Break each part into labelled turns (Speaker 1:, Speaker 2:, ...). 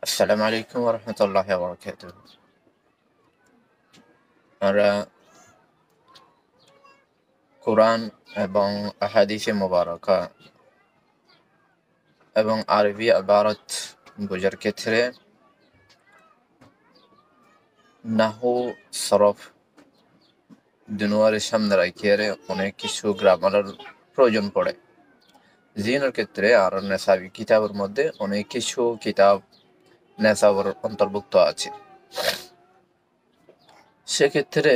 Speaker 1: আসসালামু আলাইকুম ওরহমতুল্লাহি ওয়াবারাকাতুহু। আমরা কোরআন এবং আহাদিসে মুবারাকা এবং আরবি ইবারত বোঝার ক্ষেত্রে নাহু সরফ দুনোয়ারের সামনে রাখিয়ে অনেক কিছু গ্রামারের প্রয়োজন পড়ে। জিনের ক্ষেত্রে আর নেশাবি কিতাবের মধ্যে অনেক কিছু কিতাব নেশাবর অন্তর্ভুক্ত আছে। সেক্ষেত্রে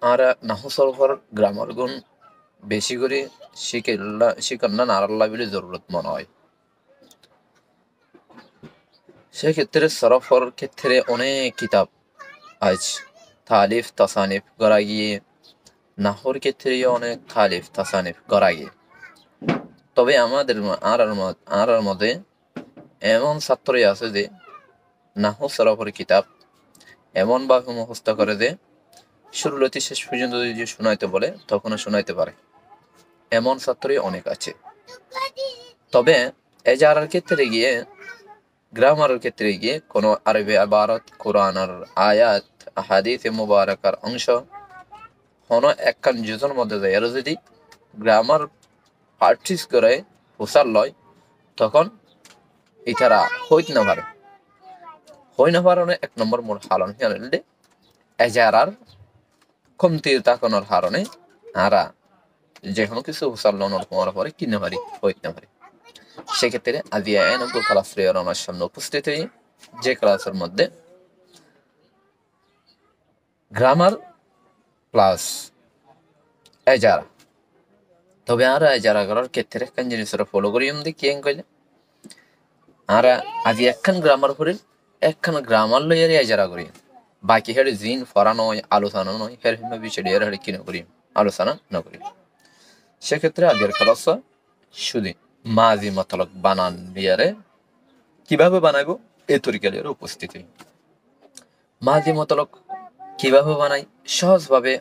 Speaker 1: আমরা নাহু সরফের গ্রামার গুণ বেশি করে শিখার নারাল্লা বলে জরুরত মনে হয়। সেক্ষেত্রে সরফর ক্ষেত্রে অনেক কিতাব আছে, তালিফ তাসানিফ করা গিয়ে। নাহর ক্ষেত্রেও অনেক তালিফ তাসানিফ করা গিয়ে। তবে আমাদের আর মধ্যে এমন ছাত্রই আছে যে নাহু সরফর কিতাব এমন ভাবে মুখস্থ করে যে শুরুতে শেষ পর্যন্ত যদি শোনাইতে বলে তখনও শোনাইতে পারে, এমন ছাত্রই অনেক আছে। তবে এজারার ক্ষেত্রে গিয়ে, গ্রামারের ক্ষেত্রে গিয়ে কোনো আরবি ইবারত, কোরআনের আয়াত, হাদিসে মুবারাকার অংশ কোনো একখান জুজের মধ্যে যায় আর যদি গ্রামার প্র্যাকটিস করে হুসার লয়, তখন ইতারা হই না পারে এক নম্বর মূল হালন হিয়ালে এজারার কমতি তাকানোর কারণে আরা যে কোনো কিছু হুসার লনোর হওয়ার পরে কিনে পারি হইতে না পারি। সেক্ষেত্রে আজ নব্বই ক্লাস আমার সামনে উপস্থিত হই, যে ক্লাসের মধ্যে গ্রামার প্লাস এজারা। তবে আমরা এজারা করার ক্ষেত্রে একখান জিনিসের ফলো করি কি কইলে আমরা আজ একখান গ্রামার করি, একখান গ্রামার লইয়ার এজারা করি, বাকি হেড জিন ফরা নয়, আলোচনা নয়, হের বিষয় হেড কিনে করি, আলোচনা না করি। সেক্ষেত্রে আজকের ক্লাস শুধু মাজি মতলক বানান লিয়ারে কিভাবে বানাইবো এই তরিকা লিয়ারে উপস্থিতি। মাজি মতলক কিভাবে বানাই সহজভাবে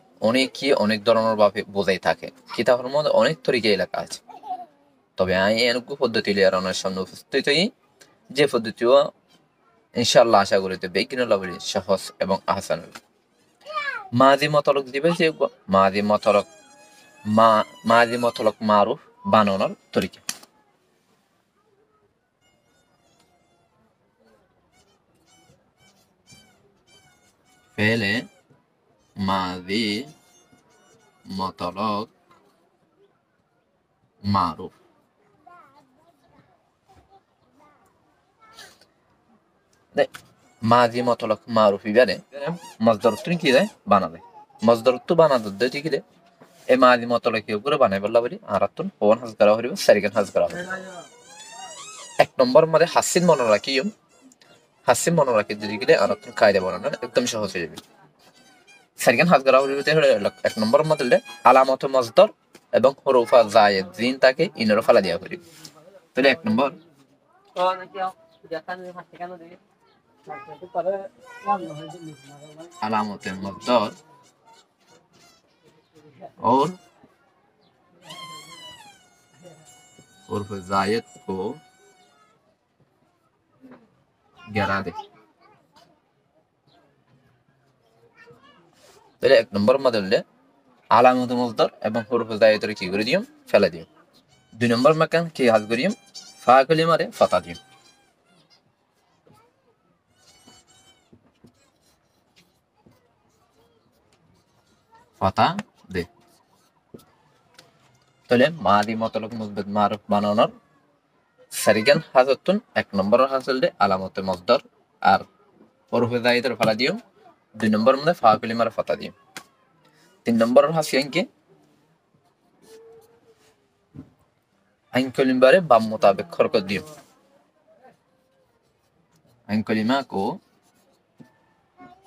Speaker 1: অনেক ধরনের ভাবে বোঝাই থাকে, কিতাবের মধ্যে অনেক তরিকা লেখা আছে। তবে আমি এনুকু পদ্ধতি লিয়ার অনেক সামনে উপস্থিত হই, যে পদ্ধতিও ইনশাল্লাহ আশা করিতে বেগিনের লাভে সহজ এবং আহসান হবে। মাজি মতলক দিবে যে মাজি মতলক মারুফ বানানোর তরিকা। ফেলে মাজি মতলক মারুফ। মাজি মতলক মারুফ ইবারে মজদরত্ব কি দেয় বানাবে, মজদরত্ব বানাতে ঠিক দে এ মাজি মতলক উপরে বানাই বললা বলি আরাতুন ফোন হাজ করা হইব, সারিগান হাজ করা হইব। এক নম্বর মধ্যে হাসিন মনে রাখি যদি গেলে আরাতুন কায়দা বানানো একদম সহজ হয়ে যাবে। সারিগান হাজ করা হইব এক নম্বর মধ্যে আলামত মজদর এবং হরফা জায়েদ জিন তাকে ইনর ফালা দিয়া করি। তাহলে এক নম্বর علامة المقدار और उर्फ जायद को गिरा दे। তাহলে এক নম্বর মডেলে আলামত মজদার এবং হুরুফ জায়েদের কি করে দিম ফেলে দিম। দুই নম্বর মাকান কি হাজ করিম ফা কলিমারে ফাতা দিম। ফাতা দে। তাহলে মাদি মতলব মুসবাত মারুফ বানানোর সারিগান হাজাতুন এক নম্বর হাসল দে আলামতে মজদার আর হুরুফ জায়েদের ফেলা দিম। দুই নম্বর মধ্যে ফা কলিমারে ফাতা দিম। তিন নম্বর হাসিয়ান কি আইন কলিমারে বাম মোতাবেক হরকত দিম। आइन कलिमा को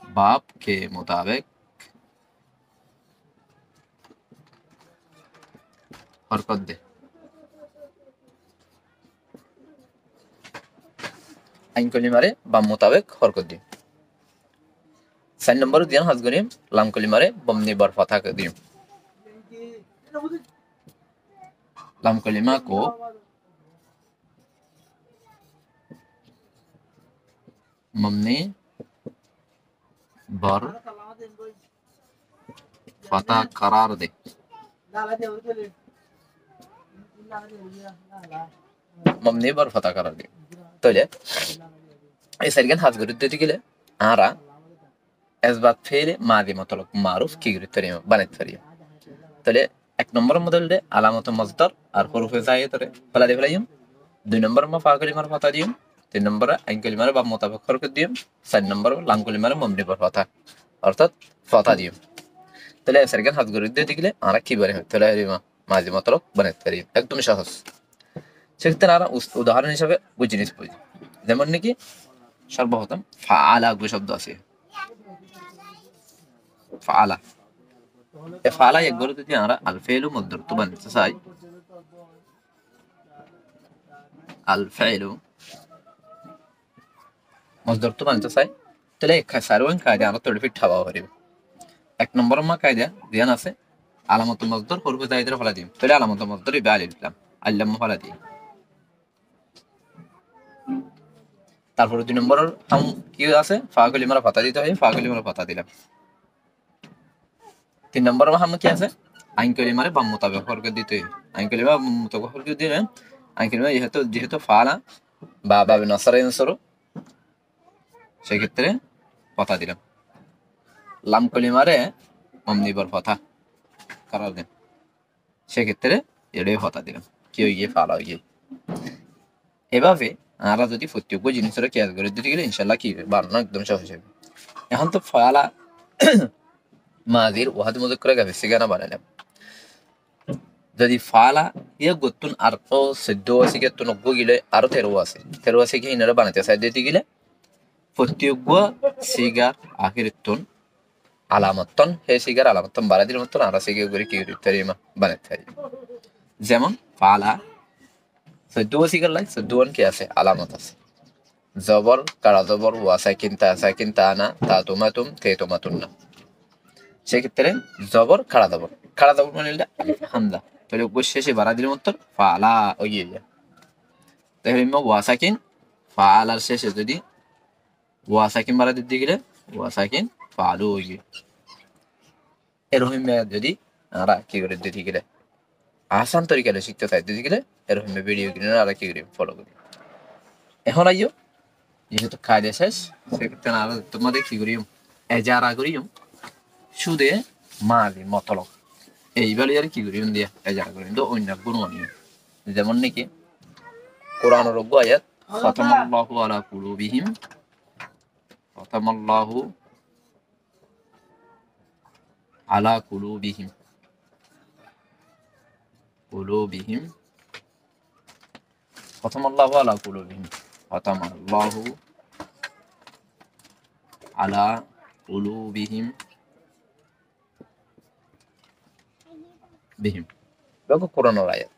Speaker 1: बाप के मुताबिक हरकत दे। आइन कलिमारे बाम मुताबिक हरकत दे। साइन नंबर दिया हाज गनिम लाम कलिमारे बमनी बर फथा कर दिम। लाम कलिमा को ममनी बर फता करार दे ममनी बर फता करार दे तोले এই সাইডগান হাজ গরুদ দিতে গেলে আরা এসবাত ফেলে মাদি মতলব মারুফ কি গরুদ তরিম বানাইতে পারি তাহলে এক নম্বর মডেল দে আলামত মজদার আর হরফে জায়েতরে ফলা দে ফেলাইম দুই নম্বর মা ফা কলিমার ফাতা দিম তিন নম্বরে আইন কলিমার বা মোতাবেক হরকত দিম চার নম্বর লাম কলিমার মমনি বার ফাতা অর্থাৎ ফাতা দিম তাহলে এই সাইডগান হাজ গরুদ দিতে গেলে আরা কি বারে তাহলে মাদি মতলব বানাইতে পারি একদম সহজ সেক্ষেত্রে আরা উদাহরণ হিসাবে ওই জিনিস বুঝি যেমন নাকি সর্বপ্রথম ফাআলা গো শব্দ আছে ফাআলা এ ফাআলা একবার যদি আমরা আল ফাইলু মদ্দরতু বানাতে চাই আল ফাইলু মদ্দরতু বানাতে চাই তাহলে সারওয়ান কায়দা আমরা তড়ি ফিট ঠাবা পারিব এক নম্বর মা কায়দা ধ্যান আছে আলামত মজদর হরফে জায়েদের ফলা দিম তাহলে আলামত মজদর ইবা আলিফ লাম আল্লাম ফলা দিম তারপরে দুই নম্বর হাম কি আছে ফা কলিমার ফাতা দিতে হয় ফা কলিমার ফাতা দিলাম তিন নম্বর হাম কি আছে আইন কলিমারে বাম মোতাবেক হরকত দিতে হয় আইন কলিমা মোতাবেক হরকত দিলে আইন কলিমা যেহেতু ফালা বা বাবে নসরে নসর সেক্ষেত্রে ফাতা দিলাম লাম কলিমারে মমনি বার ফাতা করার দেন সেক্ষেত্রে এটাই ফাতা দিলাম কি হয়ে গিয়ে ফালা হয়ে গিয়ে এভাবে আমরা যদি প্রত্যেক জিনিসের কেয়ার করে দিতে গেলে ইনশাল্লাহ কি বানানো একদম সহজ হবে এখন তো ফালা মাদির ওয়াহাদ মুযাক্কার গাবে সিগানা বানালাম যদি ফালা ইয়া গতুন আর ও 14 আছে কে তো 90 গিলে আর 13 আছে কি ইনারা বানাতে চাই দিতে গেলে প্রত্যেক সিগার আখিরাতুন আলামাতুন হে সিগার আলামাতুন বারাদির মতন আর সিগার করে কি করতে পারি বানাতে পারি যেমন ফালা 14 সিগার লাই 14 কি আছে আলামত আছে জবর কারা জবর ওয়া সাকিন তা না তা তুমাতুম তে তুমাতুন্না সেক্ষেত্রে জবর খাড়া জবর মানে হামজা তাহলে শেষে বারাদির মতন ফালা ওইয়ে যায় তাহলে ওয়া সাকিন ফালার শেষে যদি ওয়া সাকিন বারাদির দিকে গেলে ওয়া সাকিন ফালু ওইয়ে এরকম যদি আমরা কি করে দিতে গেলে আসান তরিকালে শিখতে চাই দিতে গেলে এরকম ভিডিও কিনে আর কি করি ফলো করি এখন আইও যেহেতু কায়দা শেষ সেক্ষেত্রে আর তোমাদের কি করি এজারা করি সুদে মালি মতলব এইবার আর কি করি দিয়া এজারা করি তো অন্য গুণ আনিও যেমন নাকি কোরআনের রব্বু আয়াত খাতামাল্লাহু আলা কুলুবিহিম খাতামাল্লাহু আলা কুলুবিহিম খতামাল্লাহু আলা কুলুবিহিম খতামাল্লাহু আলা কুলুবিহিম দেখো কোরআনের আয়াত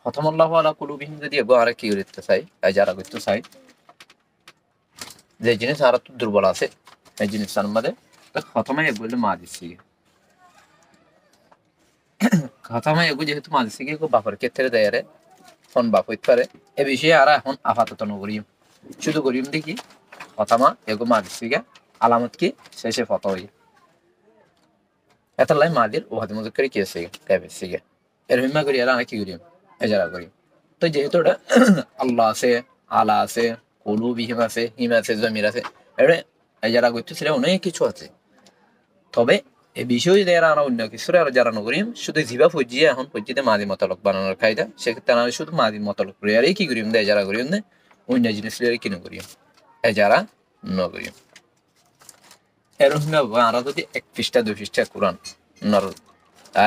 Speaker 1: খতামাল্লাহু আলা কুলুবিহিম যদি এগো আর কি করতে চাই যারা করতে চাই যে জিনিস আর তো দুর্বল আছে এই জিনিসটার মধ্যে খতমা বললে মা দিচ্ছি খতমা এগো যেহেতু মা দিচ্ছি বাপের ক্ষেত্রে দেয় রে ফোন বাপ হইতে পারে এ বিষয়ে আর এখন আপাতত নগরিম শুধু করিম দেখি খতমা এগো মা দিচ্ছি আলামত কি শেষে ফত হই এত লাই মাদির ওহাদ মুযাক্কার কি আছে কাইবেছি এর হিম্মা করি আর কি করিম এজারা করি তো যেহেতু এটা আল্লাহ আছে আলা আছে কুলুবিহিম আছে হিম আছে জমির আছে এটা এজারা করতেছিল অনেক কিছু আছে তবে এই বিষয় দিয়ে আমরা অন্য কিছু আর যারা নগরিম শুধু জিবা ফুজিয়ে এখন ফুজিতে মাদি মতলক বানানোর খাইদা সেক্ষেত্রে আমরা শুধু মাদি মতলক করে আর কি করিম দেয় যারা করিম না অন্য জিনিস কি নগরিম এজারা নগরিম এরকম আমরা যদি 1 পৃষ্ঠা 2 পৃষ্ঠা কোরআন নর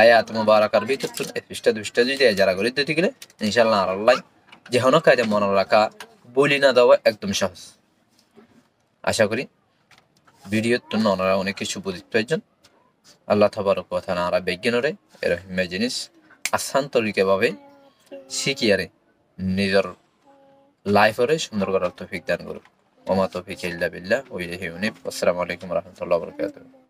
Speaker 1: আয়াত মুবারাকার ভিতর 1 পৃষ্ঠা 2 পৃষ্ঠা যদি এজারা করে দিতে গেলে ইনশাআল্লাহ আল্লাহ যেহনো কায়দা মনে রাখা বলি না দেওয়া একদম সহজ আশা করি ভিডিওর জন্য ওনারা অনেক কিছু বুঝতে পারছেন আল্লাহ তাবারক ওয়া তাআলা আর বিজ্ঞানরে এরকম জিনিস আসান তরিকাভাবে শিখিয়ারে নিজের লাইফরে সুন্দর করার তৌফিক দান করুন ওমা তৌফিক ইল্লা বিল্লাহ ওয়া ইলাইহি উনিব আসসালামু আলাইকুম ওয়া রাহমাতুল্লাহি ওয়া বারাকাতুহু